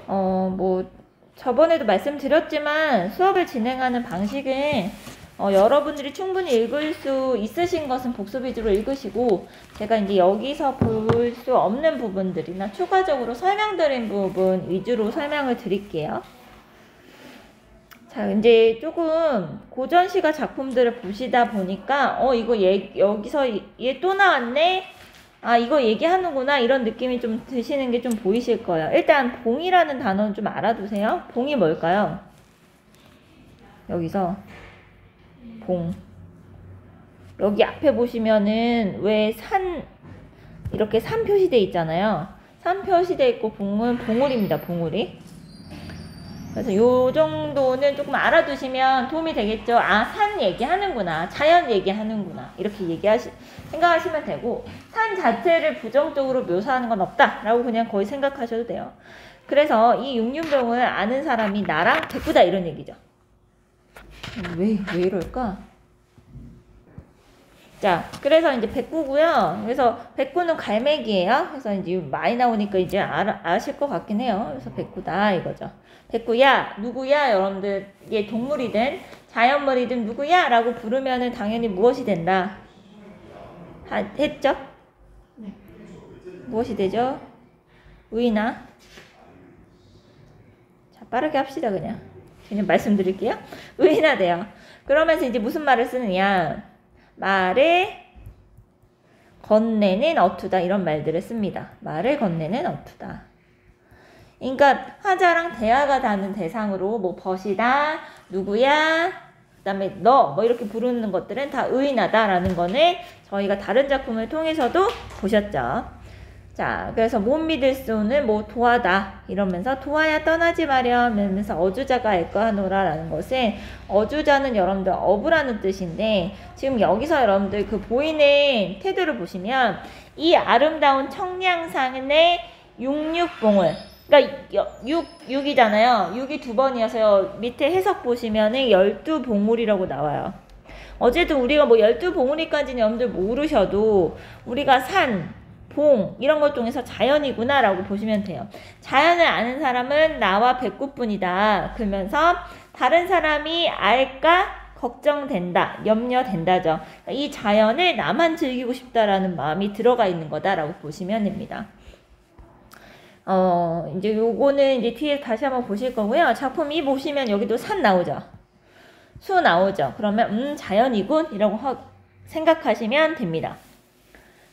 뭐 저번에도 말씀드렸지만 수업을 진행하는 방식은 여러분들이 충분히 읽을 수 있으신 것은 복습 위주로 읽으시고, 제가 이제 여기서 볼 수 없는 부분들이나 추가적으로 설명드린 부분 위주로 설명을 드릴게요. 자, 이제 조금 고전시가 작품들을 보시다 보니까 이거 여기서 얘 또 나왔네? 아, 이거 얘기하는구나, 이런 느낌이 좀 드시는 게 좀 보이실 거예요. 일단 봉이라는 단어는 좀 알아두세요. 봉이 뭘까요? 여기서 봉, 여기 앞에 보시면은 왜 이렇게 산 표시돼 있잖아요. 산 표시돼 있고 봉은 봉우리입니다. 봉우리. 그래서 요 정도는 조금 알아두시면 도움이 되겠죠. 아, 산 얘기하는구나, 자연 얘기하는구나, 이렇게 생각하시면 되고, 산 자체를 부정적으로 묘사하는 건 없다 라고 그냥 거의 생각하셔도 돼요. 그래서 이 육륜병을 아는 사람이 나랑 백구다, 이런 얘기죠. 왜 이럴까? 자, 그래서 이제 백구고요. 그래서 백구는 갈매기예요. 그래서 이제 많이 나오니까 이제 아실 것 같긴 해요. 그래서 백구다, 이거죠. 백구야, 누구야? 여러분들, 이게 동물이든 자연물이든 누구야? 라고 부르면은 당연히 무엇이 된다? 했죠? 무엇이 되죠? 의나? 자, 빠르게 합시다, 그냥 말씀드릴게요. 의나 돼요. 그러면서 이제 무슨 말을 쓰느냐? 말을 건네는 어투다, 이런 말들을 씁니다. 말을 건네는 어투다. 그러니까 화자랑 대화가 닿는 대상으로 뭐 벗이다, 누구야, 그 다음에 너, 뭐 이렇게 부르는 것들은 다 의인하다라는 거는 저희가 다른 작품을 통해서도 보셨죠. 자, 그래서 못 믿을 수는 뭐 도하다, 이러면서 도하야 떠나지 마렴 이러면서 어주자가 애꺼하노라 라는 것은, 어주자는 여러분들 어부라는 뜻인데, 지금 여기서 여러분들 그 보이는 태도를 보시면 이 아름다운 청량산의 육육봉을, 그러니까 6이잖아요. 6이 두 번이어서요. 밑에 해석 보시면은 12봉우리라고 나와요. 어쨌든 우리가 뭐 12봉우리까지는 여러분들 모르셔도 우리가 산, 봉, 이런 것 중에서 자연이구나 라고 보시면 돼요. 자연을 아는 사람은 나와 백구뿐이다. 그러면서 다른 사람이 알까 걱정된다, 염려된다죠. 이 자연을 나만 즐기고 싶다라는 마음이 들어가 있는 거다라고 보시면 됩니다. 이제 요거는 이제 뒤에 다시 한번 보실 거고요. 작품 2 보시면 여기도 산 나오죠. 수 나오죠. 그러면 자연이군 이라고 생각하시면 됩니다.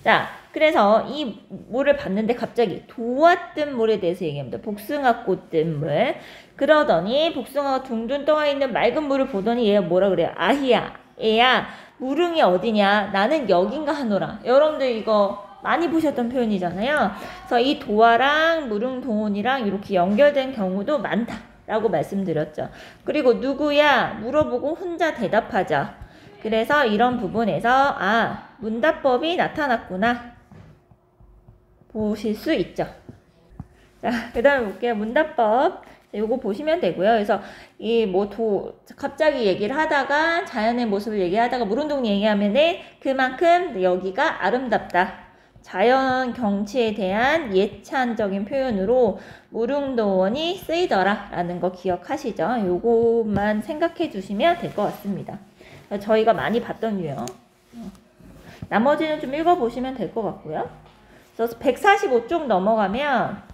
자, 그래서 이 물을 봤는데 갑자기 도화뜬 물에 대해서 얘기합니다. 복숭아꽃 뜬 물. 그러더니 복숭아가 둥둥 떠있는 맑은 물을 보더니 얘가 뭐라 그래요? 아희야, 얘야, 무릉이 어디냐? 나는 여긴가 하노라. 여러분들 이거 많이 보셨던 표현이잖아요. 그래서 이 도화랑 무릉도원이랑 이렇게 연결된 경우도 많다라고 말씀드렸죠. 그리고 누구야? 물어보고 혼자 대답하자. 그래서 이런 부분에서 문답법이 나타났구나 보실 수 있죠. 자, 그 다음에 볼게요. 문답법. 요거 보시면 되고요. 그래서 갑자기 얘기를 하다가 자연의 모습을 얘기하다가 물운동 얘기하면은 그만큼 여기가 아름답다. 자연 경치에 대한 예찬적인 표현으로 무릉도원이 쓰이더라 라는 거 기억하시죠? 요것만 생각해 주시면 될 것 같습니다. 저희가 많이 봤던 유형. 나머지는 좀 읽어보시면 될 것 같고요. 그래서 145쪽 넘어가면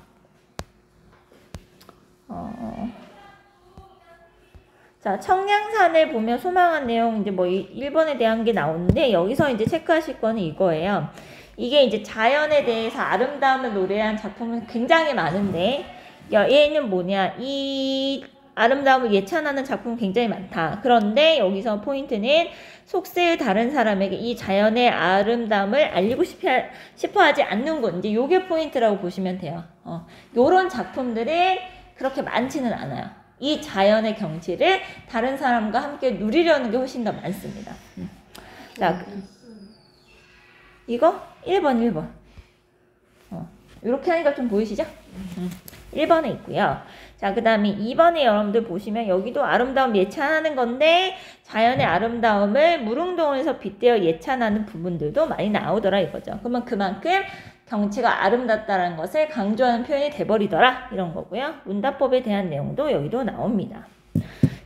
자, 청량산을 보면 소망한 내용, 이제 뭐 1번에 대한 게 나오는데, 여기서 이제 체크하실 거는 이거예요. 이게 이제 자연에 대해서 아름다움을 노래한 작품은 굉장히 많은데, 얘는 뭐냐, 이 아름다움을 예찬하는 작품은 굉장히 많다. 그런데 여기서 포인트는 속세의 다른 사람에게 이 자연의 아름다움을 알리고 싶어 하지 않는군. 이제 요게 포인트라고 보시면 돼요. 요런 작품들은 그렇게 많지는 않아요. 이 자연의 경치를 다른 사람과 함께 누리려는 게 훨씬 더 많습니다. 자, 이거 1번. 이렇게 하니까 좀 보이시죠? 1번에 있고요. 자, 그 다음에 2번에 여러분들 보시면 여기도 아름다움 예찬하는 건데, 자연의 아름다움을 무릉도원에서 빗대어 예찬하는 부분들도 많이 나오더라 이거죠. 그러면 그만큼 경치가 아름답다는 것을 강조하는 표현이 돼버리더라. 이런 거고요. 문답법에 대한 내용도 여기도 나옵니다.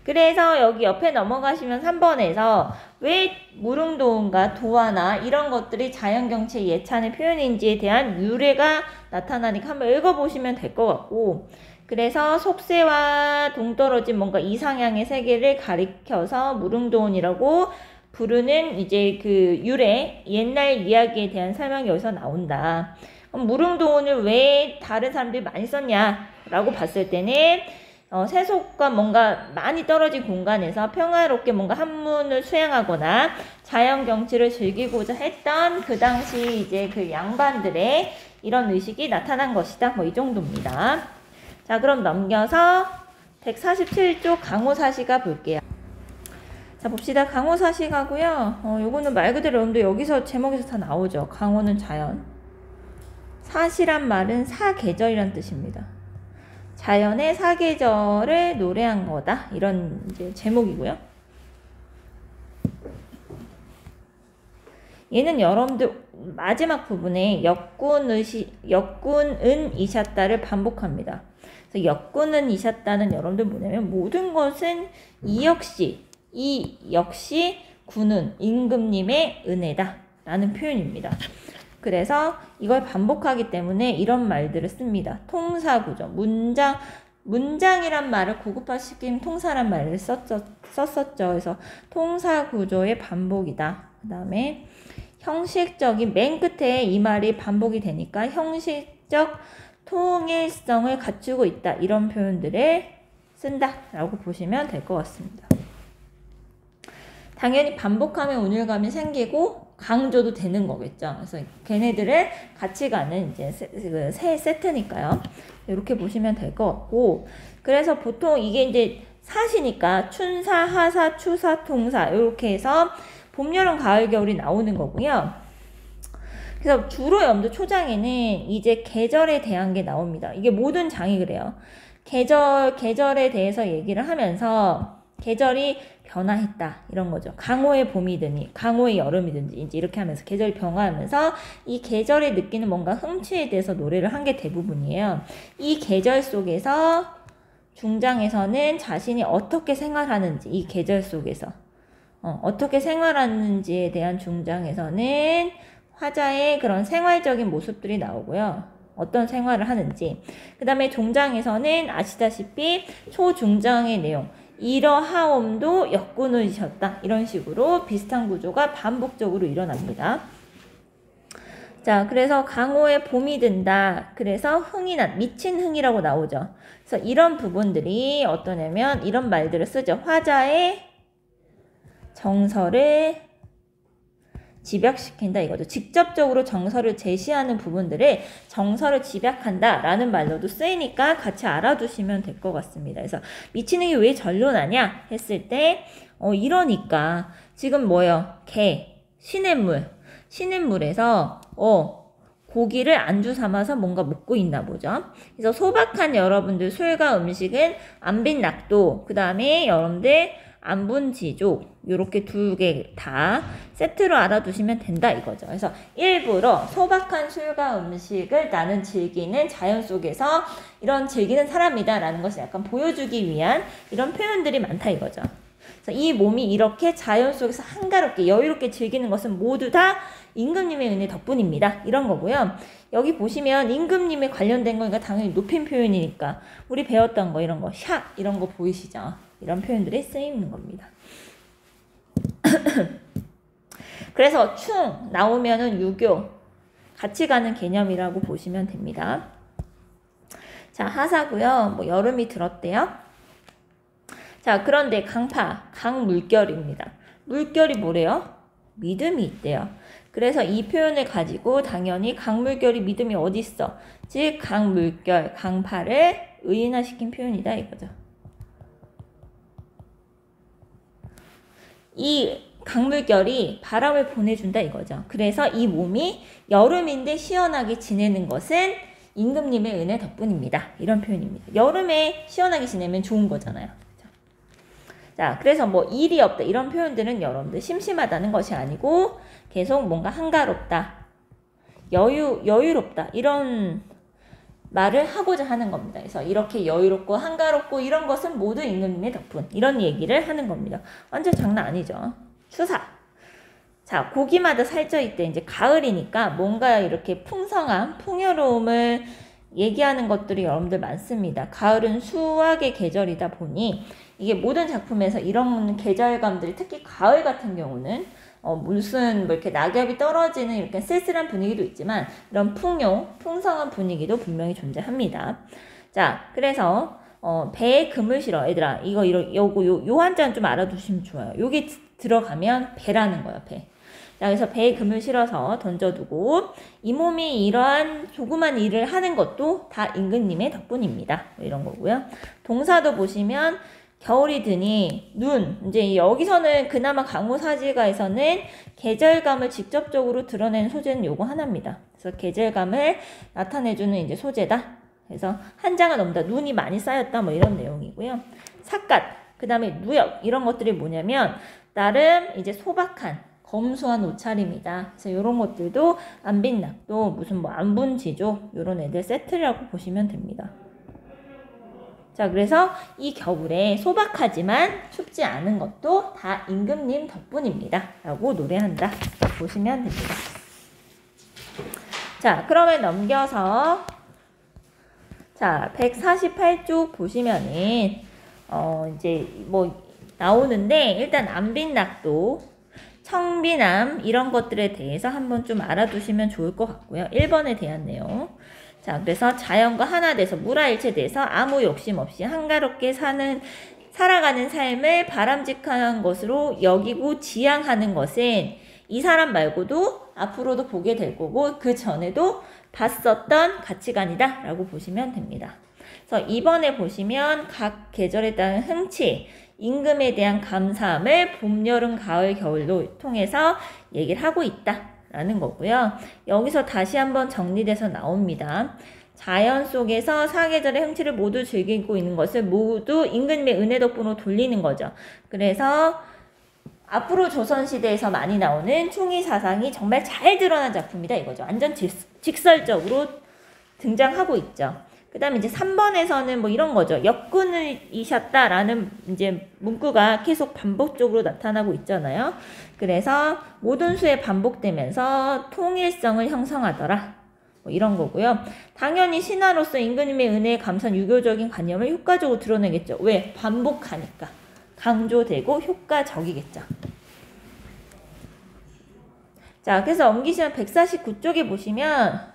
그래서 여기 옆에 넘어가시면 3번에서 왜 무릉도원과 도화나 이런 것들이 자연경치의 예찬의 표현인지에 대한 유래가 나타나니까 한번 읽어보시면 될 것 같고, 그래서 속세와 동떨어진 뭔가 이상향의 세계를 가리켜서 무릉도원이라고 부르는 이제 그 유래, 옛날 이야기에 대한 설명이 여기서 나온다. 그럼 무릉도원을 왜 다른 사람들이 많이 썼냐라고 봤을 때는 세속과 뭔가 많이 떨어진 공간에서 평화롭게 뭔가 한문을 수행하거나 자연 경치를 즐기고자 했던 그 당시 이제 그 양반들의 이런 의식이 나타난 것이다. 뭐 이 정도입니다. 자, 그럼 넘겨서 147쪽 강호사시가 볼게요. 자, 봅시다. 강호사시가고요. 요거는 말 그대로 여러분들 여기서 제목에서 다 나오죠. 강호는 자연. 사시란 말은 사계절이란 뜻입니다. 자연의 사계절을 노래한 거다. 이런 이제 제목이고요. 얘는 여러분들 마지막 부분에 역군은 이셨다를 반복합니다. 그래서 역군은 이셨다는 여러분들 뭐냐면 모든 것은 이 역시 군은 임금님의 은혜다 라는 표현입니다. 그래서 이걸 반복하기 때문에 이런 말들을 씁니다. 통사구조, 문장이란 말을 고급화시킨 통사란 말을 썼었죠. 그래서 통사구조의 반복이다. 그 다음에 형식적인, 맨 끝에 이 말이 반복이 되니까 형식적 통일성을 갖추고 있다. 이런 표현들을 쓴다 라고 보시면 될 것 같습니다. 당연히 반복하면 운율감이 생기고 강조도 되는 거겠죠. 그래서 걔네들을 같이 가는 이제 세 세트니까요. 이렇게 보시면 될 것 같고, 그래서 보통 이게 이제 사시니까 춘사, 하사, 추사, 통사 이렇게 해서 봄, 여름, 가을, 겨울이 나오는 거고요. 그래서 주로 여러분들 초장에는 이제 계절에 대한 게 나옵니다. 이게 모든 장이 그래요. 계절에 대해서 얘기를 하면서 계절이 변화했다 이런 거죠. 강호의 봄이든지 강호의 여름이든지 이제 이렇게 하면서 계절이 변화하면서 이 계절에 느끼는 뭔가 흠취에 대해서 노래를 한 게 대부분이에요. 이 계절 속에서 중장에서는 자신이 어떻게 생활하는지, 이 계절 속에서 어떻게 생활하는지에 대한 중장에서는 화자의 그런 생활적인 모습들이 나오고요. 어떤 생활을 하는지. 그 다음에 종장에서는 아시다시피 초중장의 내용, 이러하옴도 역군이셨다. 이런 식으로 비슷한 구조가 반복적으로 일어납니다. 자, 그래서 강호의 봄이 든다. 그래서 흥이 미친 흥이라고 나오죠. 그래서 이런 부분들이 어떠냐면 이런 말들을 쓰죠. 화자의 정서를 집약시킨다 이거죠. 직접적으로 정서를 제시하는 부분들을 정서를 집약한다 라는 말로도 쓰이니까 같이 알아두시면 될 것 같습니다. 그래서 미치는 게 왜 전론하냐 했을 때 이러니까 지금 뭐예요? 시냇물에서 고기를 안주 삼아서 뭔가 먹고 있나 보죠. 그래서 소박한 여러분들 술과 음식은 안빈 낙도, 그 다음에 여러분들 안분지족 요렇게 두 개 다 세트로 알아두시면 된다 이거죠. 그래서 일부러 소박한 술과 음식을 나는 즐기는 자연 속에서 이런 즐기는 사람이다 라는 것을 약간 보여주기 위한 이런 표현들이 많다 이거죠. 그래서 이 몸이 이렇게 자연 속에서 한가롭게 여유롭게 즐기는 것은 모두 다 임금님의 은혜 덕분입니다. 이런 거고요. 여기 보시면 임금님에 관련된 거니까 당연히 높임 표현이니까 우리 배웠던 거 이런 거 샤 이런 거 보이시죠? 이런 표현들이 쓰이는 겁니다. 그래서 충 나오면은 유교 같이 가는 개념이라고 보시면 됩니다. 자, 하사고요. 뭐 여름이 들었대요. 자, 그런데 강물결입니다. 물결이 뭐래요? 믿음이 있대요. 그래서 이 표현을 가지고 당연히 강물결이 믿음이 어디 있어? 즉 강물결, 강파를 의인화시킨 표현이다 이거죠. 이 강물결이 바람을 보내준다 이거죠. 그래서 이 몸이 여름인데 시원하게 지내는 것은 임금님의 은혜 덕분입니다. 이런 표현입니다. 여름에 시원하게 지내면 좋은 거잖아요. 자, 그래서 뭐 일이 없다 이런 표현들은 여러분들 심심하다는 것이 아니고 계속 뭔가 한가롭다. 여유롭다. 이런 말을 하고자 하는 겁니다. 그래서 이렇게 여유롭고 한가롭고 이런 것은 모두 임금님의 덕분. 이런 얘기를 하는 겁니다. 완전 장난 아니죠. 추사. 자, 고기마다 살쪄있대. 이제 가을이니까 뭔가 이렇게 풍성함, 풍요로움을 얘기하는 것들이 여러분들 많습니다. 가을은 수확의 계절이다 보니 이게 모든 작품에서 이런 계절감들이 특히 가을 같은 경우는 무슨 뭐 이렇게 낙엽이 떨어지는 이렇게 쓸쓸한 분위기도 있지만 이런 풍성한 분위기도 분명히 존재합니다. 자, 그래서 배에 금을 실어. 얘들아, 요 한자는 좀 알아두시면 좋아요. 여기 들어가면 배라는 거예요, 배. 자, 그래서 배에 금을 실어서 던져두고 이 몸이 이러한 조그만 일을 하는 것도 다 임금님의 덕분입니다. 이런 거고요. 동사도 보시면 겨울이 드니 이제 여기서는 그나마 강호사지가에서는 계절감을 직접적으로 드러내는 소재는 요거 하나입니다. 그래서 계절감을 나타내주는 이제 소재다. 그래서 한자가 넘다. 눈이 많이 쌓였다. 뭐 이런 내용이고요. 삿갓, 그 다음에 누역 이런 것들이 뭐냐면 나름 이제 소박한 검소한 옷차림이다. 그래서 이런 것들도 안빈낙도 무슨 뭐 안분지조 이런 애들 세트라고 보시면 됩니다. 자, 그래서 이 겨울에 소박하지만 춥지 않은 것도 다 임금님 덕분입니다. 라고 노래한다. 보시면 됩니다. 자, 그러면 넘겨서 자, 148쪽 보시면은 이제 뭐 나오는데 일단 안빈낙도 청비남 이런 것들에 대해서 한번 좀 알아두시면 좋을 것 같고요. 1번에 대한 내용. 자, 그래서 자연과 하나 돼서 무라일체돼서 아무 욕심 없이 한가롭게 살아가는 삶을 바람직한 것으로 여기고 지향하는 것은 이 사람 말고도 앞으로도 보게 될 거고 그 전에도 봤었던 가치관이다 라고 보시면 됩니다. 그래서 2번에 보시면 각 계절에 따른 흥치, 임금에 대한 감사함을 봄, 여름, 가을, 겨울로 통해서 얘기를 하고 있다 라는 거고요. 여기서 다시 한번 정리돼서 나옵니다. 자연 속에서 사계절의 흥치를 모두 즐기고 있는 것을 모두 임금님의 은혜 덕분으로 돌리는 거죠. 그래서 앞으로 조선시대에서 많이 나오는 충의 사상이 정말 잘 드러난 작품이다 이거죠. 완전 직설적으로 등장하고 있죠. 그 다음에 이제 3번에서는 뭐 이런 거죠. 역군이셨다라는 이제 문구가 계속 반복적으로 나타나고 있잖아요. 그래서 모든 수에 반복되면서 통일성을 형성하더라. 뭐 이런 거고요. 당연히 신하로서 임금님의 은혜에 감사한 유교적인 관념을 효과적으로 드러내겠죠. 왜? 반복하니까. 강조되고 효과적이겠죠. 자, 그래서 엄기시간 149쪽에 보시면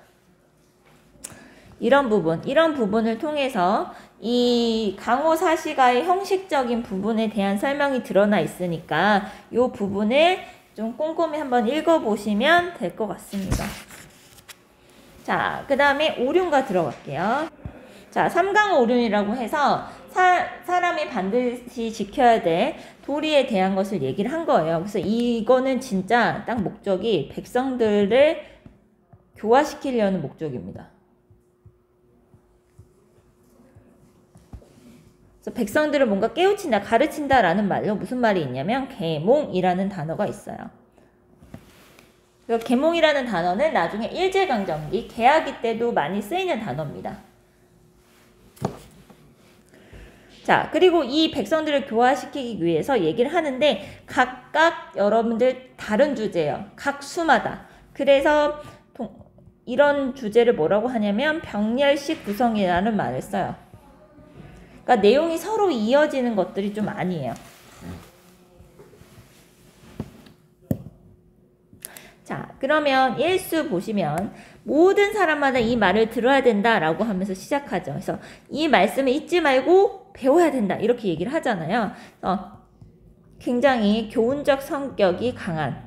이런 부분을 통해서 이 강호사시가의 형식적인 부분에 대한 설명이 드러나 있으니까 이 부분을 좀 꼼꼼히 한번 읽어보시면 될 것 같습니다. 자, 그 다음에 오륜과 들어갈게요. 자, 삼강오륜이라고 해서 사람이 반드시 지켜야 될 도리에 대한 것을 얘기를 한 거예요. 그래서 이거는 진짜 딱 목적이 백성들을 교화시키려는 목적입니다. 그래서 백성들을 뭔가 깨우친다, 가르친다라는 말로 무슨 말이 있냐면 계몽이라는 단어가 있어요. 계몽이라는 단어는 나중에 일제강점기, 개화기 때도 많이 쓰이는 단어입니다. 자, 그리고 이 백성들을 교화시키기 위해서 얘기를 하는데 각각 여러분들 다른 주제예요. 각 수마다. 그래서 이런 주제를 뭐라고 하냐면 병렬식 구성이라는 말을 써요. 그러니까 내용이 서로 이어지는 것들이 좀 아니에요. 자, 그러면 일수 보시면 모든 사람마다 이 말을 들어야 된다라고 하면서 시작하죠. 그래서 이 말씀을 잊지 말고 배워야 된다 이렇게 얘기를 하잖아요. 굉장히 교훈적 성격이 강한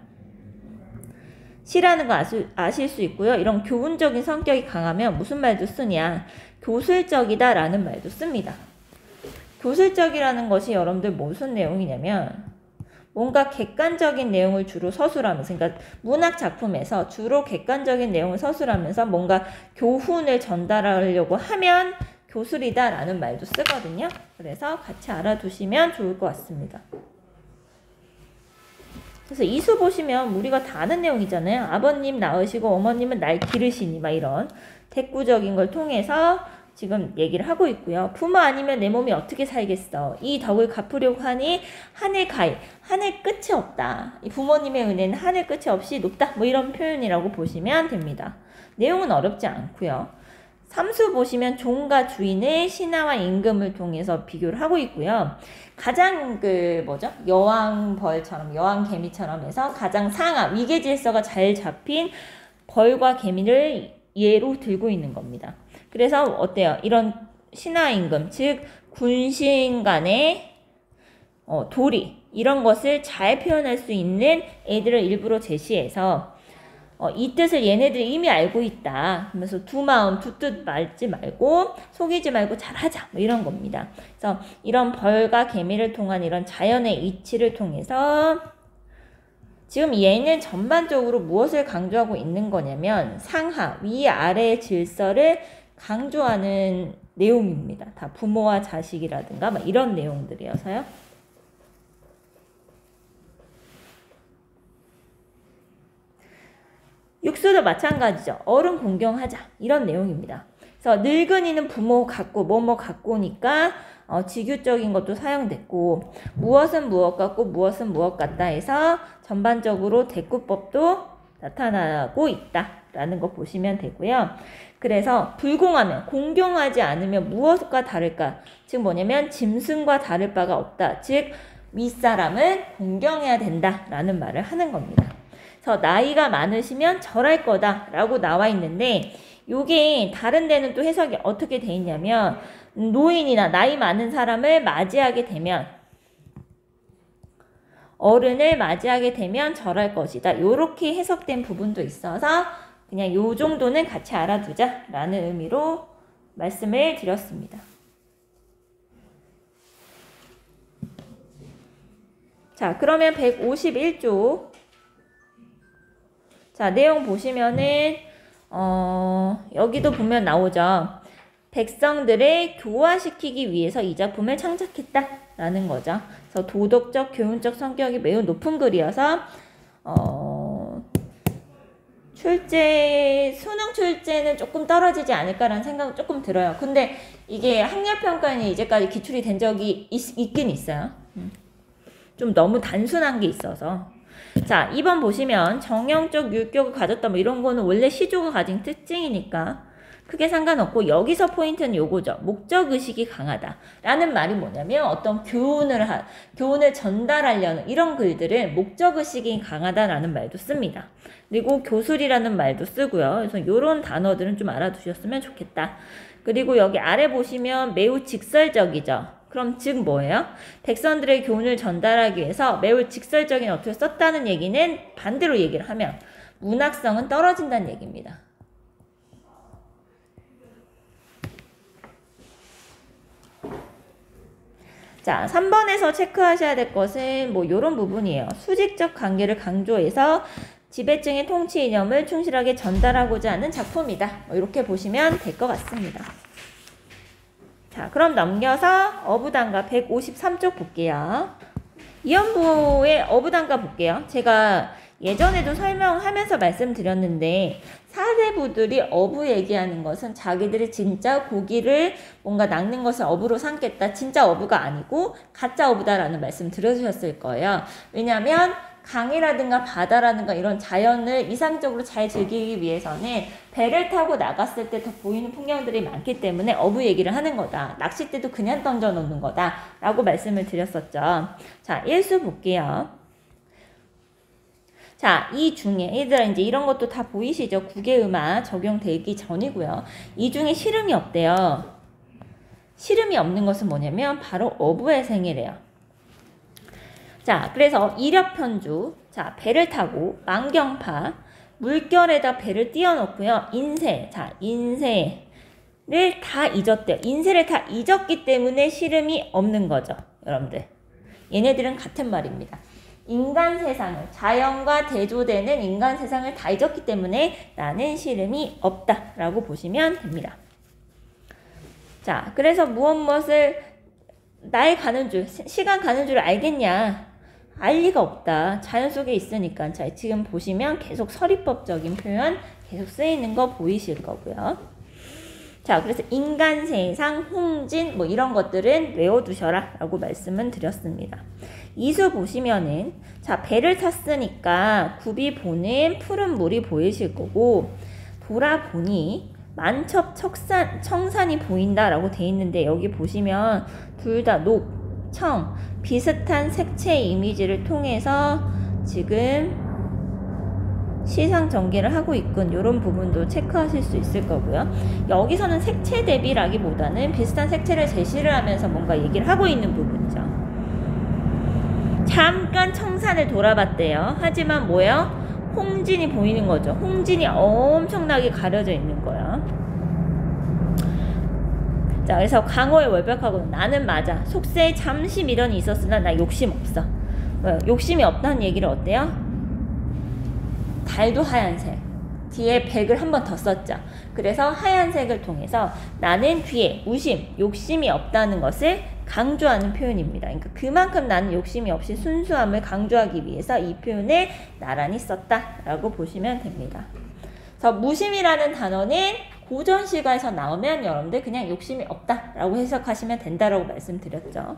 시라는 거 아실 수 있고요. 이런 교훈적인 성격이 강하면 무슨 말도 쓰냐, 교술적이다 라는 말도 씁니다. 교술적이라는 것이 여러분들 무슨 내용이냐면 뭔가 객관적인 내용을 주로 서술하면서, 그러니까 문학 작품에서 주로 객관적인 내용을 서술하면서 뭔가 교훈을 전달하려고 하면 교술이다 라는 말도 쓰거든요. 그래서 같이 알아두시면 좋을 것 같습니다. 그래서 이수 보시면 우리가 다 아는 내용이잖아요. 아버님 낳으시고 어머님은 날 기르시니 막 이런 대꾸적인 걸 통해서 지금 얘기를 하고 있고요. 부모 아니면 내 몸이 어떻게 살겠어. 이 덕을 갚으려고 하니 하늘 가히. 하늘 끝이 없다. 이 부모님의 은혜는 하늘 끝이 없이 높다. 뭐 이런 표현이라고 보시면 됩니다. 내용은 어렵지 않고요. 삼수 보시면 종과 주인의 신하와 임금을 통해서 비교를 하고 있고요. 가장 여왕벌처럼 여왕개미처럼 해서 가장 상하 위계 질서가 잘 잡힌 벌과 개미를 예로 들고 있는 겁니다. 그래서 어때요? 이런 신하 임금 즉 군신 간의 도리 이런 것을 잘 표현할 수 있는 애들을 일부러 제시해서 이 뜻을 얘네들이 이미 알고 있다. 그러면서 두 마음, 두 뜻 말지 말고 속이지 말고 잘하자. 뭐 이런 겁니다. 그래서 이런 벌과 개미를 통한 이런 자연의 이치를 통해서 지금 얘는 전반적으로 무엇을 강조하고 있는 거냐면 상하, 위아래의 질서를 강조하는 내용입니다. 다 부모와 자식이라든가 막 이런 내용들이어서요. 육수도 마찬가지죠. 어른 공경하자. 이런 내용입니다. 그래서 늙은이는 부모 같고 뭐뭐 같고니까 직유적인 것도 사용됐고 무엇은 무엇 같고 무엇은 무엇 같다 해서 전반적으로 대꾸법도 나타나고 있다라는 거 보시면 되고요. 그래서 불공하면 공경하지 않으면 무엇과 다를까? 즉 뭐냐면 짐승과 다를 바가 없다. 즉 윗사람은 공경해야 된다라는 말을 하는 겁니다. 그래서 나이가 많으시면 절할 거다라고 나와 있는데 요게 다른 데는 또 해석이 어떻게 돼 있냐면 노인이나 나이 많은 사람을 맞이하게 되면 어른을 맞이하게 되면 절할 것이다. 요렇게 해석된 부분도 있어서 그냥 요 정도는 같이 알아두자라는 의미로 말씀을 드렸습니다. 자, 그러면 151조 자, 내용 보시면은 여기도 보면 나오죠. 백성들을 교화시키기 위해서 이 작품을 창작했다라는 거죠. 그래서 도덕적, 교훈적 성격이 매우 높은 글이어서 수능 출제는 조금 떨어지지 않을까라는 생각은 조금 들어요. 근데 이게 학력평가는 이제까지 기출이 된 적이 있긴 있어요. 좀 너무 단순한 게 있어서. 자, 2번 보시면 정형적 율격을 가졌다 뭐 이런 거는 원래 시조가 가진 특징이니까 크게 상관없고 여기서 포인트는 요거죠. 목적의식이 강하다 라는 말이 뭐냐면 어떤 교훈을 전달하려는 이런 글들은 목적의식이 강하다라는 말도 씁니다. 그리고 교술이라는 말도 쓰고요. 그래서 요런 단어들은 좀 알아두셨으면 좋겠다. 그리고 여기 아래 보시면 매우 직설적이죠. 그럼 즉 뭐예요? 백성들의 교훈을 전달하기 위해서 매우 직설적인 어투를 썼다는 얘기는 반대로 얘기를 하면 문학성은 떨어진다는 얘기입니다. 자, 3번에서 체크하셔야 될 것은 뭐 이런 부분이에요. 수직적 관계를 강조해서 지배층의 통치 이념을 충실하게 전달하고자 하는 작품이다. 뭐 이렇게 보시면 될 것 같습니다. 자, 그럼 넘겨서 어부단가 153쪽 볼게요. 이연보의 어부단가 볼게요. 제가 예전에도 설명하면서 말씀드렸는데 사대부들이 어부 얘기하는 것은 자기들이 진짜 고기를 뭔가 낚는 것을 어부로 삼겠다. 진짜 어부가 아니고 가짜 어부다라는 말씀 들으셨을 거예요. 왜냐하면 강이라든가 바다라든가 이런 자연을 이상적으로 잘 즐기기 위해서는 배를 타고 나갔을 때 더 보이는 풍경들이 많기 때문에 어부 얘기를 하는 거다. 낚싯대도 그냥 던져 놓는 거다. 라고 말씀을 드렸었죠. 자, 일수 볼게요. 자, 이 중에 얘들아 이제 이런 것도 다 보이시죠? 국외음악 적용되기 전이고요. 이 중에 시름이 없대요. 시름이 없는 것은 뭐냐면 바로 어부의 생애래요. 자, 그래서 이력편주, 자, 배를 타고 만경파, 물결에다 배를 띄워놓고요. 인세, 자, 인세를 다 잊었대요. 인세를 다 잊었기 때문에 시름이 없는 거죠. 여러분들. 얘네들은 같은 말입니다. 인간 세상을, 자연과 대조되는 인간 세상을 다 잊었기 때문에 나는 시름이 없다라고 보시면 됩니다. 자, 그래서 무엇을 날 가는 줄, 시간 가는 줄 알겠냐? 알 리가 없다. 자연 속에 있으니까. 자, 지금 보시면 계속 서리법적인 표현 계속 쓰이는 거 보이실 거고요. 자, 그래서 인간 세상, 홍진 뭐 이런 것들은 외워두셔라 라고 말씀은 드렸습니다. 이수 보시면은 자, 배를 탔으니까 굽이 보는 푸른 물이 보이실 거고 돌아보니 만첩 청산이 보인다라고 돼 있는데 여기 보시면 둘 다 녹, 청 비슷한 색채 이미지를 통해서 지금 시상 전개를 하고 있군. 이런 부분도 체크하실 수 있을 거고요. 여기서는 색채 대비라기보다는 비슷한 색채를 제시를 하면서 뭔가 얘기를 하고 있는 부분이죠. 잠깐 청산을 돌아봤대요. 하지만 뭐예요? 홍진이 보이는 거죠. 홍진이 엄청나게 가려져 있는 거야. 자, 그래서 강호의 월벽하고는 나는 맞아. 속세에 잠시 미련이 있었으나 나 욕심 없어. 욕심이 없다는 얘기를 어때요? 달도 하얀색. 뒤에 백을 한 번 더 썼죠. 그래서 하얀색을 통해서 나는 뒤에 우심, 욕심이 없다는 것을 강조하는 표현입니다. 그러니까 그만큼 나는 욕심이 없이 순수함을 강조하기 위해서 이 표현을 나란히 썼다라고 보시면 됩니다. 그래서 무심이라는 단어는 고전 시가에서 나오면 여러분들 그냥 욕심이 없다라고 해석하시면 된다라고 말씀드렸죠.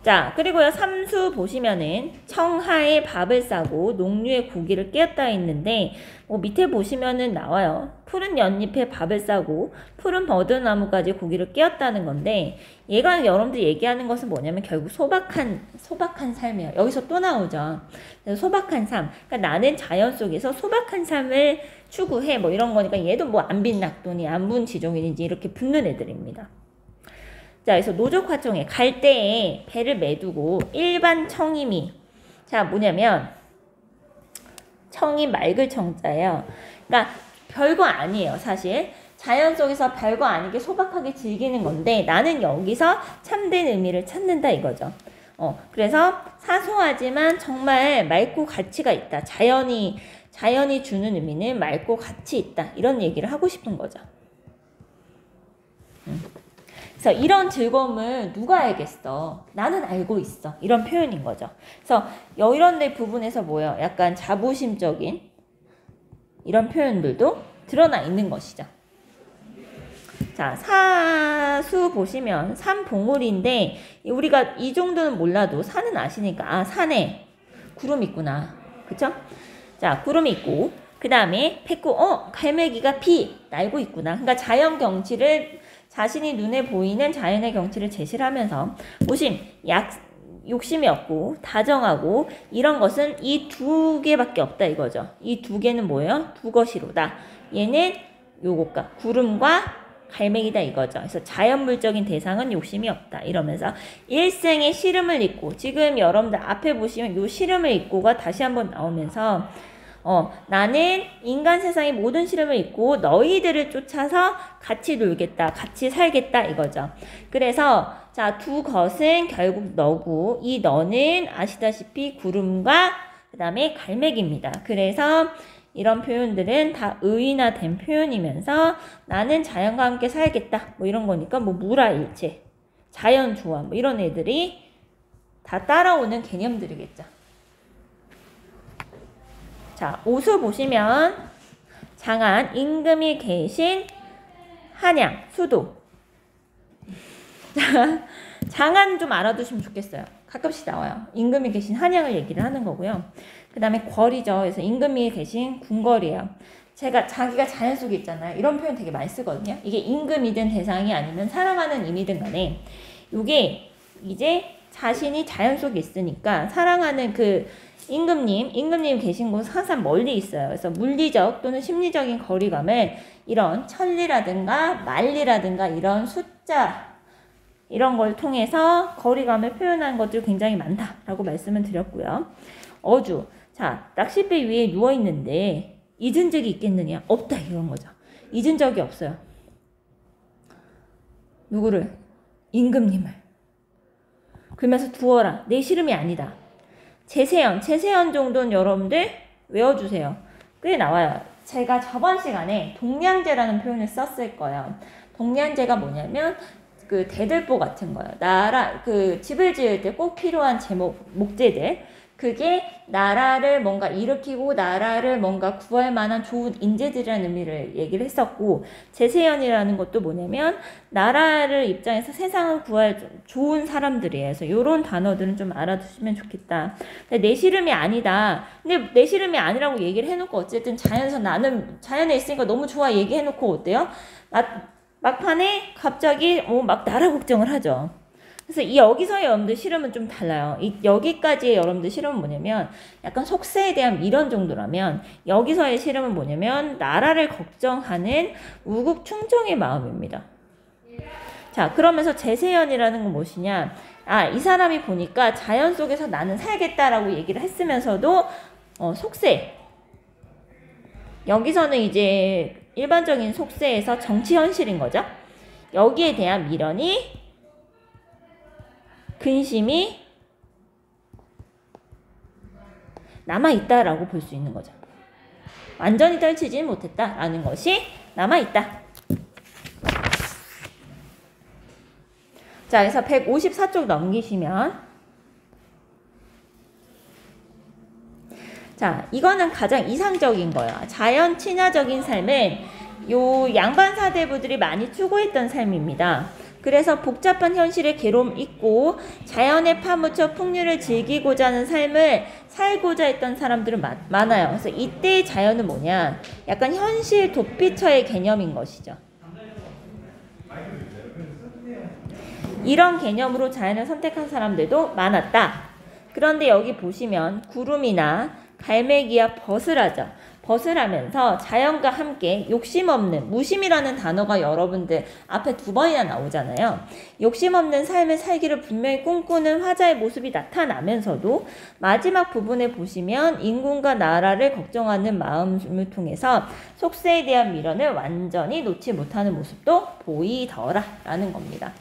자, 그리고요, 삼수 보시면은 청하에 밥을 싸고 농류에 고기를 깨었다 있는데 밑에 보시면은 나와요. 푸른 연잎에 밥을 싸고 푸른 버드나무까지 고기를 깨었다는 건데 얘가 여러분들 얘기하는 것은 뭐냐면 결국 소박한 삶이에요. 여기서 또 나오죠. 그래서 소박한 삶. 그러니까 나는 자연 속에서 소박한 삶을 추구해 뭐 이런 거니까 얘도 뭐 안빈낙도니 안분지종이든지 이렇게 붙는 애들입니다. 자, 그래서 노족화청에 갈 때에 배를 매두고 일반 청임이 자 뭐냐면 청이 맑을 청자예요. 그러니까 별거 아니에요. 사실 자연 속에서 별거 아니게 소박하게 즐기는 건데 나는 여기서 참된 의미를 찾는다 이거죠. 그래서 사소하지만 정말 맑고 가치가 있다. 자연이 주는 의미는 맑고 가치 있다. 이런 얘기를 하고 싶은 거죠. 그래서 이런 즐거움을 누가 알겠어? 나는 알고 있어. 이런 표현인 거죠. 그래서 이런 데 부분에서 뭐예요? 약간 자부심적인 이런 표현들도 드러나 있는 것이죠. 자, 사수 보시면 산봉우리인데 우리가 이 정도는 몰라도 산은 아시니까 산에 구름 있구나. 그쵸? 자, 구름이 있고 그 다음에 백구 갈매기가 비 날고 있구나. 그러니까 자연 경치를 자신이 눈에 보이는 자연의 경치를 제시를 하면서 무심, 욕심이 없고 다정하고 이런 것은 이 두 개밖에 없다 이거죠. 이 두 개는 뭐예요? 두 것이로다. 얘는 요것과 구름과 갈매기다 이거죠. 그래서 자연물적인 대상은 욕심이 없다 이러면서 일생의 시름을 잊고 지금 여러분들 앞에 보시면 요 시름을 잊고가 다시 한번 나오면서 나는 인간 세상의 모든 시름을 잊고 너희들을 쫓아서 같이 놀겠다, 같이 살겠다 이거죠. 그래서 자, 두 것은 결국 너고 이 너는 아시다시피 구름과 그 다음에 갈매기입니다. 그래서 이런 표현들은 다 의인화된 표현이면서 나는 자연과 함께 살겠다 뭐 이런 거니까 뭐 무라일체, 자연조화 뭐 이런 애들이 다 따라오는 개념들이겠죠. 자, 오수 보시면 장안, 임금이 계신 한양, 수도. 장안 좀 알아두시면 좋겠어요. 가끔씩 나와요. 임금이 계신 한양을 얘기를 하는 거고요. 그 다음에 궐이죠. 그래서 임금이 계신 궁궐이에요. 자기가 자연 속에 있잖아요. 이런 표현 되게 많이 쓰거든요. 이게 임금이든 대상이 아니면 사랑하는 임이든 간에 이게 이제 자신이 자연 속에 있으니까 사랑하는 그 임금님 계신 곳 항상 멀리 있어요. 그래서 물리적 또는 심리적인 거리감을 이런 천리라든가 만리라든가 이런 숫자 이런 걸 통해서 거리감을 표현하는 것들이 굉장히 많다라고 말씀을 드렸고요. 어주. 자, 낚싯배 위에 누워있는데 잊은 적이 있겠느냐? 없다 이런 거죠. 잊은 적이 없어요. 누구를? 임금님을. 그러면서 두어라. 내 시름이 아니다. 제세연 정도는 여러분들 외워주세요. 꽤 나와요. 제가 저번 시간에 동량제라는 표현을 썼을 거예요. 동량제가 뭐냐면 그 대들보 같은 거예요. 그 집을 지을 때 꼭 필요한 목재들. 그게 나라를 뭔가 일으키고 나라를 뭔가 구할 만한 좋은 인재들이라는 의미를 얘기를 했었고, 제세연이라는 것도 뭐냐면 나라를 입장에서 세상을 구할 좋은 사람들이에요. 그래서 이런 단어들은 좀 알아두시면 좋겠다. 근데 내 시름이 아니다. 근데 내 시름이 아니라고 얘기를 해놓고 어쨌든 자연에서 나는 자연에 있으니까 너무 좋아 얘기해놓고 어때요? 막판에 갑자기 막 나라 걱정을 하죠. 그래서 이 여기서의 여러분들 실험은 좀 달라요. 여기까지의 여러분들 실험은 뭐냐면 약간 속세에 대한 미련 정도라면, 여기서의 실험은 뭐냐면 나라를 걱정하는 우국충정의 마음입니다. 자, 그러면서 제세연이라는 건 무엇이냐? 이 사람이 보니까 자연 속에서 나는 살겠다라고 얘기를 했으면서도 속세. 여기서는 이제 일반적인 속세에서 정치 현실인 거죠. 여기에 대한 미련이, 근심이 남아있다라고 볼 수 있는 거죠. 완전히 떨치지는 못했다라는 것이 남아있다. 자, 그래서 154쪽 넘기시면, 자, 이거는 가장 이상적인 거예요. 자연 친화적인 삶은 요 양반 사대부들이 많이 추구했던 삶입니다. 그래서 복잡한 현실의 괴로움 있고 자연에 파묻혀 풍류를 즐기고자 하는 삶을 살고자 했던 사람들은 많아요. 그래서 이때의 자연은 뭐냐? 약간 현실 도피처의 개념인 것이죠. 이런 개념으로 자연을 선택한 사람들도 많았다. 그런데 여기 보시면 구름이나 갈매기와 벗을 하죠. 벗을 하면서 자연과 함께 욕심 없는, 무심이라는 단어가 여러분들 앞에 2번이나 나오잖아요. 욕심 없는 삶을 살기를 분명히 꿈꾸는 화자의 모습이 나타나면서도 마지막 부분에 보시면 인군과 나라를 걱정하는 마음을 통해서 속세에 대한 미련을 완전히 놓지 못하는 모습도 보이더라 라는 겁니다.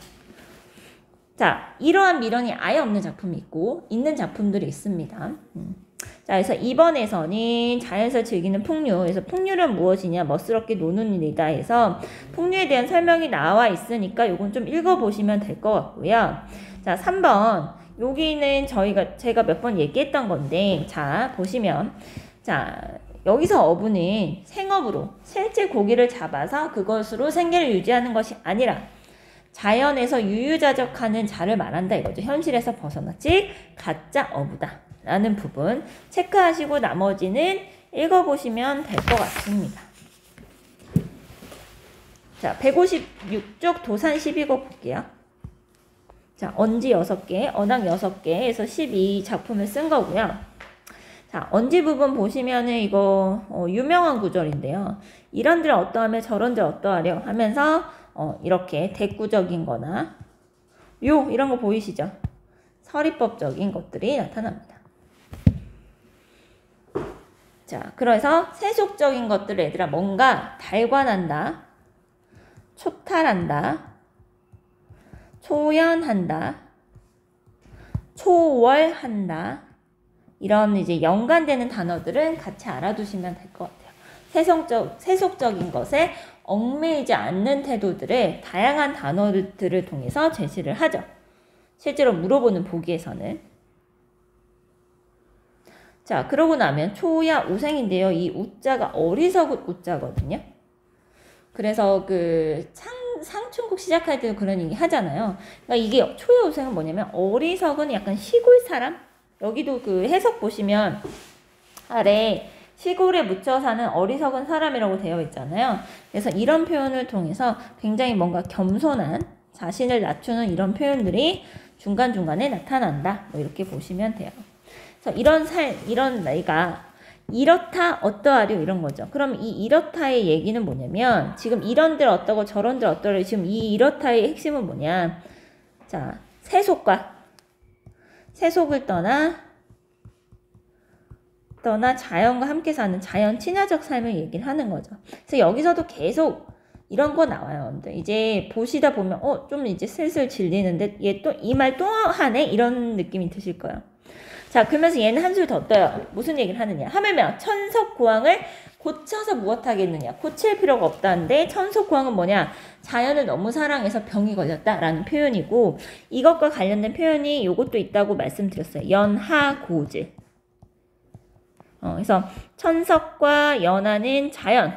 자, 이러한 미련이 아예 없는 작품이 있고 있는 작품들이 있습니다. 자, 그래서 2번에서는 자연에서 즐기는 풍류. 그래서 풍류는 무엇이냐? 멋스럽게 노는 일이다 해서 풍류에 대한 설명이 나와 있으니까 요건 좀 읽어보시면 될 것 같고요. 자, 3번. 여기는 제가 몇 번 얘기했던 건데, 자, 보시면. 자, 여기서 어부는 생업으로 실제 고기를 잡아서 그것으로 생계를 유지하는 것이 아니라 자연에서 유유자적하는 자를 말한다 이거죠. 현실에서 벗어나, 즉 가짜 어부다 라는 부분 체크하시고 나머지는 읽어보시면 될 것 같습니다. 자, 156쪽 도산 12곡 볼게요. 자, 언지 6개, 언학 6개에서 12작품을 쓴 거고요. 자, 언지 부분 보시면은 이거 유명한 구절인데요. 이런들 어떠하며 저런들 어떠하려 하면서 이렇게 대꾸적인 거나 이런 거 보이시죠? 서리법적인 것들이 나타납니다. 자, 그래서 세속적인 것들을 얘들아 뭔가 달관한다, 초탈한다, 초연한다, 초월한다, 이런 이제 연관되는 단어들은 같이 알아두시면 될 것 같아요. 세속적인 것에 얽매이지 않는 태도들을 다양한 단어들을 통해서 제시를 하죠. 실제로 물어보는 보기에서는. 자, 그러고 나면 초야 우생인데요. 이 우자가 어리석은 우자거든요. 그래서 그 상춘국 시작할 때도 그런 얘기 하잖아요. 그러니까 이게 초야 우생은 뭐냐면 어리석은 약간 시골 사람? 여기도 그 해석 보시면 아래 시골에 묻혀 사는 어리석은 사람이라고 되어 있잖아요. 그래서 이런 표현을 통해서 굉장히 뭔가 겸손한, 자신을 낮추는 이런 표현들이 중간중간에 나타난다. 뭐 이렇게 보시면 돼요. 그래서 이런 나이가 이렇다 어떠하려 이런 거죠. 그럼 이 이렇다의 얘기는 뭐냐면 지금 이런들 어떠고 저런들 어떠려, 지금 이 이렇다의 핵심은 뭐냐? 자, 세속을 떠나 자연과 함께 사는 자연 친화적 삶을 얘기를 하는 거죠. 그래서 여기서도 계속 이런 거 나와요. 이제 보시다 보면 좀 이제 슬슬 질리는데 얘 또 이 말 또 하네 이런 느낌이 드실 거예요. 자, 그러면서 얘는 한술 더 떠요. 무슨 얘기를 하느냐. 하물며 천석고왕을 고쳐서 무엇하겠느냐. 고칠 필요가 없다는데 천석고왕은 뭐냐. 자연을 너무 사랑해서 병이 걸렸다라는 표현이고 이것과 관련된 표현이 요것도 있다고 말씀드렸어요. 연하고질. 그래서 천석과 연하는 자연,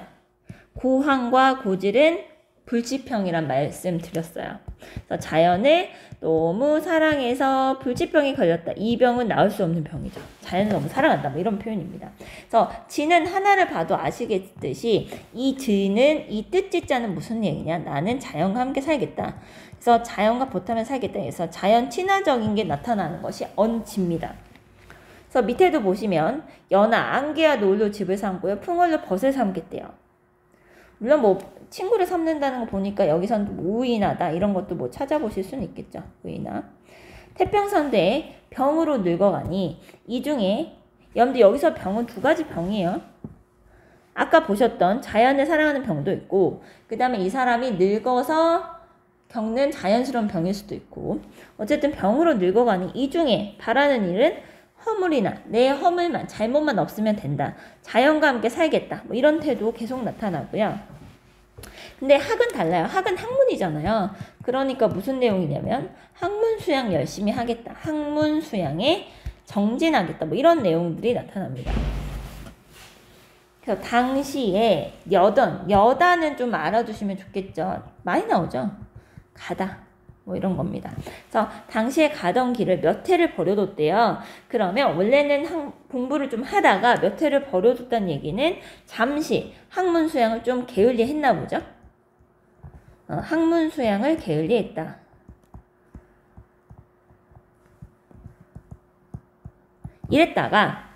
고황과 고질은 불치병이란 말씀 드렸어요. 그래서 자연을 너무 사랑해서 불치병이 걸렸다. 이 병은 나을 수 없는 병이죠. 자연을 너무 사랑한다. 뭐 이런 표현입니다. 그래서 지는 하나를 봐도 아시겠듯이 이 지는 이 뜻지자는 무슨 얘기냐. 나는 자연과 함께 살겠다. 그래서 자연과 보태면 살겠다. 그래서 자연 친화적인 게 나타나는 것이 언지입니다. 그래서 밑에도 보시면 연하 안개와 노을로 집을 삼고요. 풍월로 벗을 삼겠대요. 물론 뭐 친구를 삼는다는 거 보니까 여기선 우인하다 이런 것도 뭐 찾아보실 수는 있겠죠. 우인하. 태평선대에 병으로 늙어가니 이 중에 여러분들 여기서 병은 두 가지 병이에요. 아까 보셨던 자연을 사랑하는 병도 있고 그 다음에 이 사람이 늙어서 겪는 자연스러운 병일 수도 있고 어쨌든 병으로 늙어가니 이 중에 바라는 일은 허물이나 내 허물만 잘못만 없으면 된다. 자연과 함께 살겠다. 뭐 이런 태도 계속 나타나고요. 근데 학은 달라요. 학은 학문이잖아요. 그러니까 무슨 내용이냐면 학문 수양 열심히 하겠다. 학문 수양에 정진하겠다. 뭐 이런 내용들이 나타납니다. 그래서 당시에 여다는 좀 알아두시면 좋겠죠. 많이 나오죠. 가다. 뭐 이런 겁니다. 그래서 당시에 가던 길을 몇 해를 버려뒀대요. 그러면 원래는 공부를 좀 하다가 몇 해를 버려뒀다는 얘기는 잠시 학문 수양을 좀 게을리 했나 보죠. 학문 수양을 게을리 했다. 이랬다가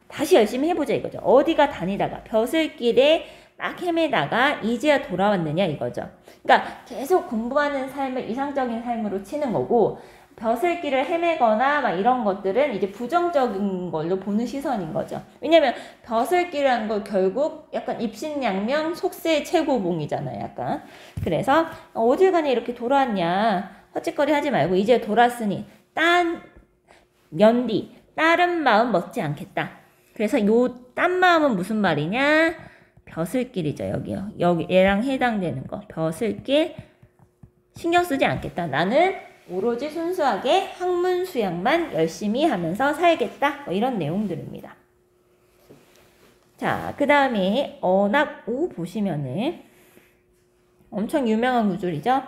다시 열심히 해보자 이거죠. 어디가 다니다가 벼슬길에 막 헤매다가 이제야 돌아왔느냐 이거죠. 그러니까 계속 공부하는 삶을 이상적인 삶으로 치는 거고 벼슬길을 헤매거나 막 이런 것들은 이제 부정적인 걸로 보는 시선인 거죠. 왜냐면 벼슬길이라는 거 결국 약간 입신양명 속세의 최고봉이잖아요. 약간. 그래서 어딜 가냐 이렇게 돌아왔냐. 헛짓거리 하지 말고 이제 돌았으니 연디 다른 마음 먹지 않겠다. 그래서 요 딴 마음은 무슨 말이냐. 벼슬길이죠. 여기요. 여기 얘랑 해당되는 거. 벼슬길 신경 쓰지 않겠다. 나는 오로지 순수하게 학문 수양만 열심히 하면서 살겠다. 뭐 이런 내용들입니다. 자, 그 다음에 언압5 보시면은 엄청 유명한 구절이죠.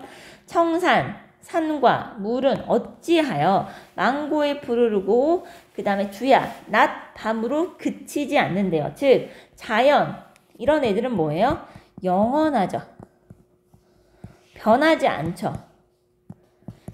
청산, 산과 물은 어찌하여 망고에 푸르르고 그 다음에 주야, 낮, 밤으로 그치지 않는데요. 즉 자연 이런 애들은 뭐예요? 영원하죠. 변하지 않죠.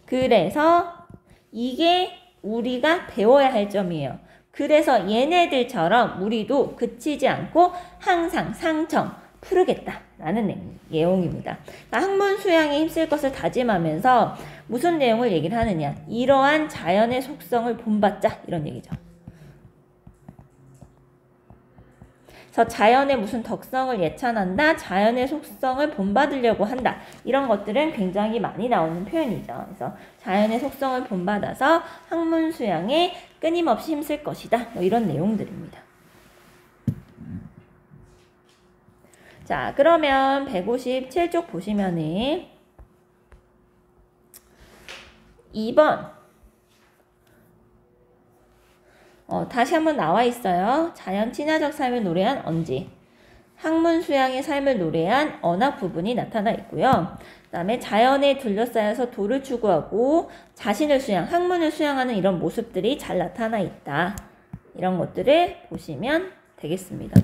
그래서 이게 우리가 배워야 할 점이에요. 그래서 얘네들처럼 우리도 그치지 않고 항상 상청 푸르겠다라는 내용입니다. 그러니까 학문 수양에 힘쓸 것을 다짐하면서 무슨 내용을 얘기를 하느냐. 이러한 자연의 속성을 본받자 이런 얘기죠. 그래서 자연의 무슨 덕성을 예찬한다. 자연의 속성을 본받으려고 한다. 이런 것들은 굉장히 많이 나오는 표현이죠. 그래서 자연의 속성을 본받아서 학문 수양에 끊임없이 힘쓸 것이다. 뭐 이런 내용들입니다. 자, 그러면 157쪽 보시면은 2번 다시 한번 나와 있어요. 자연 친화적 삶을 노래한 언지. 학문 수양의 삶을 노래한 언학 부분이 나타나 있고요. 그 다음에 자연에 둘러싸여서 도를 추구하고 자신을 수양, 학문을 수양하는 이런 모습들이 잘 나타나 있다. 이런 것들을 보시면 되겠습니다.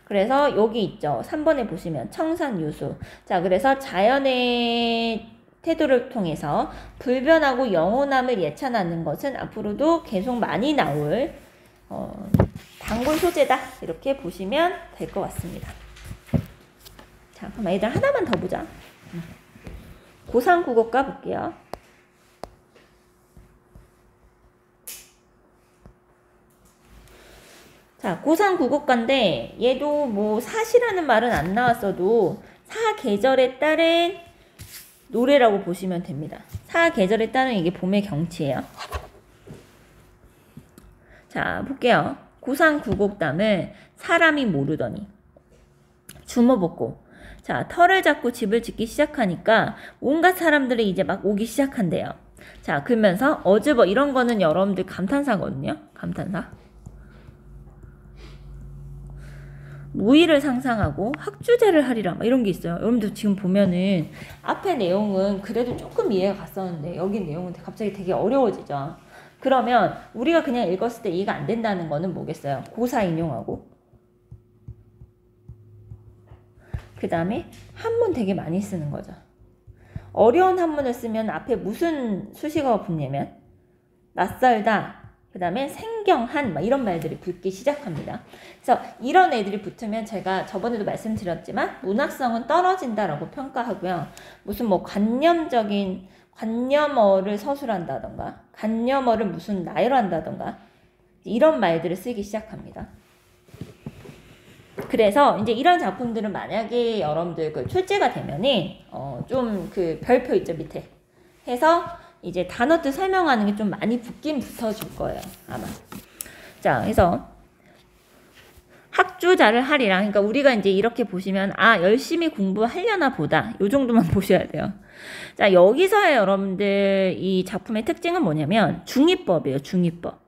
그래서 여기 있죠. 3번에 보시면 청산유수. 자, 그래서 자연의 태도를 통해서 불변하고 영원함을 예찬하는 것은 앞으로도 계속 많이 나올 단골 소재다. 이렇게 보시면 될 것 같습니다. 자, 그럼 애들 하나만 더 보자. 고3 국어과 볼게요. 자, 고3 국어과인데 얘도 뭐 사시라는 말은 안 나왔어도 사계절에 따른 노래라고 보시면 됩니다. 사계절에 따른 이게 봄의 경치예요. 자, 볼게요. 고상구곡담을 사람이 모르더니 주워먹고, 자, 털을 잡고 집을 짓기 시작하니까 온갖 사람들이 이제 막 오기 시작한대요. 자, 그러면서 어즈버 이런 거는 여러분들 감탄사거든요. 감탄사. 무의를 상상하고 학주제를 하리라 막 이런 게 있어요. 여러분들 지금 보면은 앞에 내용은 그래도 조금 이해가 갔었는데 여기 내용은 갑자기 되게 어려워지죠. 그러면 우리가 그냥 읽었을 때 이해가 안 된다는 거는 뭐겠어요? 고사 인용하고 그 다음에 한문 되게 많이 쓰는 거죠. 어려운 한문을 쓰면 앞에 무슨 수식어가 붙냐면 낯설다, 그 다음에 생경한 막 이런 말들이 붙기 시작합니다. 그래서 이런 애들이 붙으면 제가 저번에도 말씀드렸지만 문학성은 떨어진다라고 평가하고요. 무슨 뭐 관념어를 서술한다던가 관념어를 무슨 나열한다던가 이런 말들을 쓰기 시작합니다. 그래서 이제 이런 작품들은 만약에 여러분들 그 출제가 되면은 좀 그 별표 있죠 밑에 해서 이제 단어들 설명하는 게 좀 많이 붙긴 붙어줄 거예요 아마. 자, 그래서 학주자를 하리라. 그러니까 우리가 이제 이렇게 보시면 아 열심히 공부하려나 보다 요 정도만 보셔야 돼요. 자, 여기서의 여러분들 이 작품의 특징은 뭐냐면 중의법이에요. 중의법.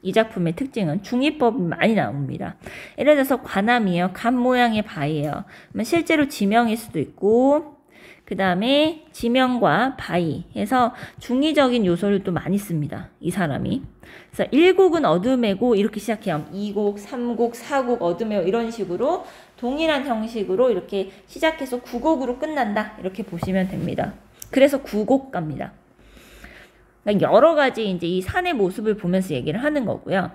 이 작품의 특징은 중의법이 많이 나옵니다. 예를 들어서 관함이에요. 감 모양의 바위예요. 실제로 지명일 수도 있고 그 다음에 지명과 바위 해서 중의적인 요소를 또 많이 씁니다. 이 사람이. 그래서 1곡은 어둠에고 이렇게 시작해요. 2곡, 3곡, 4곡 어둠에고 이런 식으로 동일한 형식으로 이렇게 시작해서 9곡으로 끝난다. 이렇게 보시면 됩니다. 그래서 9곡가입니다. 그러니까 여러 가지 이제 이 산의 모습을 보면서 얘기를 하는 거고요.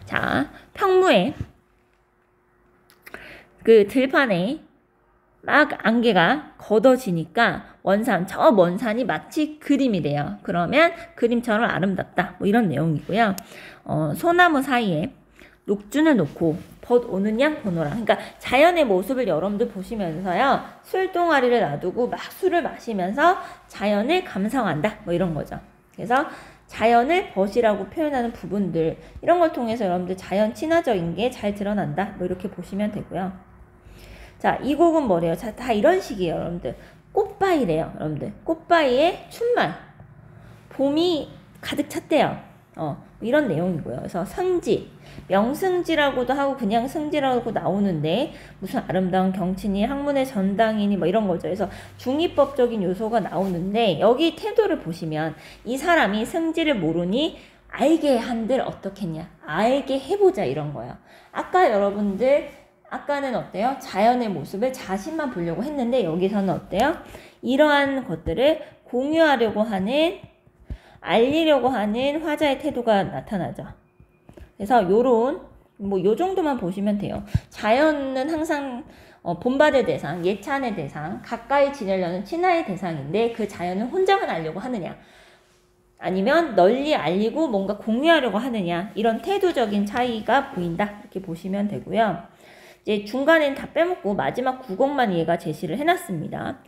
자, 평무에 그 들판에 막 안개가 걷어지니까 저 먼 산이 마치 그림이 돼요. 그러면 그림처럼 아름답다. 뭐 이런 내용이고요. 소나무 사이에 녹준을 놓고 벗 오는 양 보노라. 그러니까 자연의 모습을 여러분들 보시면서요. 술동아리를 놔두고 막 술을 마시면서 자연을 감상한다. 뭐 이런 거죠. 그래서 자연을 벗이라고 표현하는 부분들 이런 걸 통해서 여러분들 자연 친화적인 게 잘 드러난다. 뭐 이렇게 보시면 되고요. 자, 이 곡은 뭐래요? 자, 다 이런 식이에요, 여러분들. 꽃바위래요, 여러분들. 꽃바위의 춘말. 봄이 가득 찼대요. 이런 내용이고요. 그래서 성지, 명승지라고도 하고 그냥 승지라고 나오는데 무슨 아름다운 경치니 학문의 전당이니 뭐 이런 거죠. 그래서 중의법적인 요소가 나오는데 여기 태도를 보시면 이 사람이 승지를 모르니 알게 한들 어떻겠냐. 알게 해보자 이런 거예요. 아까는 어때요? 자연의 모습을 자신만 보려고 했는데 여기서는 어때요? 이러한 것들을 공유하려고 하는 알리려고 하는 화자의 태도가 나타나죠. 그래서 요 정도만 보시면 돼요. 자연은 항상 본받을 대상, 예찬의 대상, 가까이 지내려는 친화의 대상인데 그 자연은 혼자만 알려고 하느냐 아니면 널리 알리고 뭔가 공유하려고 하느냐 이런 태도적인 차이가 보인다 이렇게 보시면 되고요. 이제 중간엔 다 빼먹고 마지막 9곡만 얘가 제시를 해놨습니다.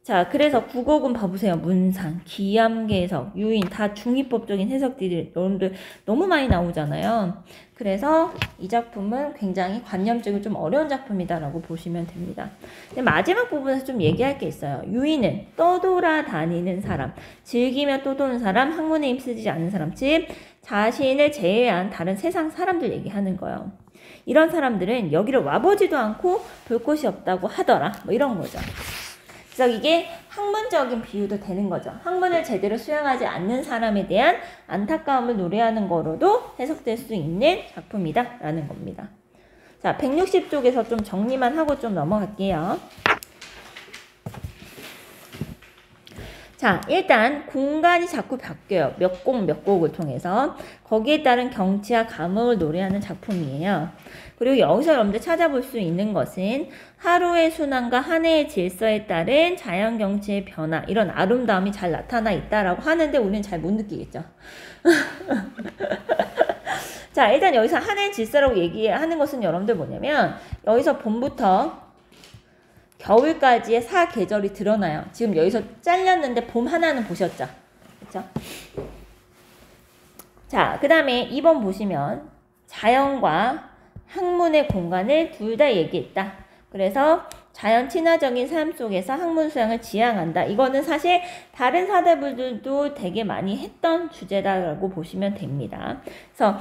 자, 그래서 9곡은 봐보세요. 문상, 기암개석, 유인 다 중의법적인 해석들이 여러분들 너무 많이 나오잖아요. 그래서 이 작품은 굉장히 관념적이고 좀 어려운 작품이다라고 보시면 됩니다. 근데 마지막 부분에서 좀 얘기할 게 있어요. 유인은 떠돌아다니는 사람, 즐기며 떠도는 사람, 학문에 힘쓰지 않는 사람, 즉 자신을 제외한 다른 세상 사람들 얘기하는 거예요. 이런 사람들은 여기를 와보지도 않고 볼 곳이 없다고 하더라. 뭐 이런 거죠. 그래서 이게 학문적인 비유도 되는 거죠. 학문을 제대로 수양하지 않는 사람에 대한 안타까움을 노래하는 거로도 해석될 수 있는 작품이다 라는 겁니다. 자, 160쪽에서 좀 정리만 하고 좀 넘어갈게요. 자, 일단 공간이 자꾸 바뀌어요. 몇 곡을 통해서. 거기에 따른 경치와 감흥을 노래하는 작품이에요. 그리고 여기서 여러분들 찾아볼 수 있는 것은 하루의 순환과 한 해의 질서에 따른 자연 경치의 변화, 이런 아름다움이 잘 나타나 있다라고 하는데 우리는 잘 못 느끼겠죠. 자, 일단 여기서 한 해의 질서라고 얘기하는 것은 여러분들 뭐냐면 여기서 봄부터 겨울까지의 사계절이 드러나요. 지금 여기서 잘렸는데 봄 하나는 보셨죠? 그쵸? 자, 그 다음에 2번 보시면 자연과 학문의 공간을 둘 다 얘기했다. 그래서 자연 친화적인 삶 속에서 학문 수양을 지향한다. 이거는 사실 다른 사대부들도 되게 많이 했던 주제다라고 보시면 됩니다. 그래서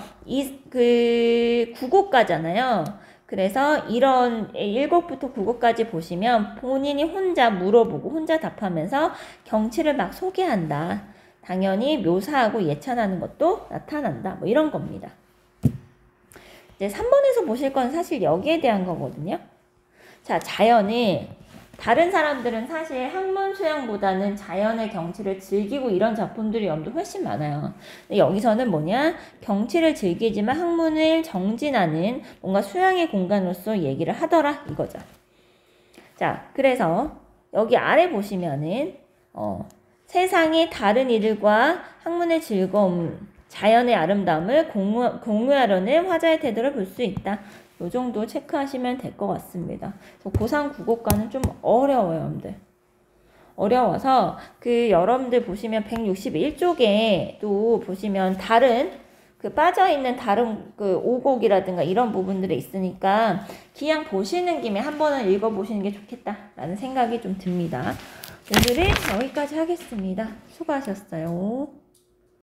그 9곡가잖아요. 그래서 이런 1곡부터 9곡까지 보시면 본인이 혼자 물어보고 혼자 답하면서 경치를 막 소개한다. 당연히 묘사하고 예찬하는 것도 나타난다. 뭐 이런 겁니다. 이제 3번에서 보실 건 사실 여기에 대한 거거든요. 자, 자연을 다른 사람들은 사실 학문 수양보다는 자연의 경치를 즐기고 이런 작품들이 염도 훨씬 많아요. 근데 여기서는 뭐냐? 경치를 즐기지만 학문을 정진하는 뭔가 수양의 공간으로서 얘기를 하더라 이거죠. 자, 그래서 여기 아래 보시면은 세상의 다른 이들과 학문의 즐거움, 자연의 아름다움을 공유하려는 화자의 태도를 볼 수 있다. 요 정도 체크하시면 될 것 같습니다. 고3 국어과는 좀 어려워요, 여러분들. 어려워서 여러분들 보시면 161쪽에 또 보시면 다른 빠져있는 다른 5곡이라든가 이런 부분들이 있으니까 그냥 보시는 김에 한 번은 읽어보시는 게 좋겠다라는 생각이 좀 듭니다. 오늘은 여기까지 하겠습니다. 수고하셨어요.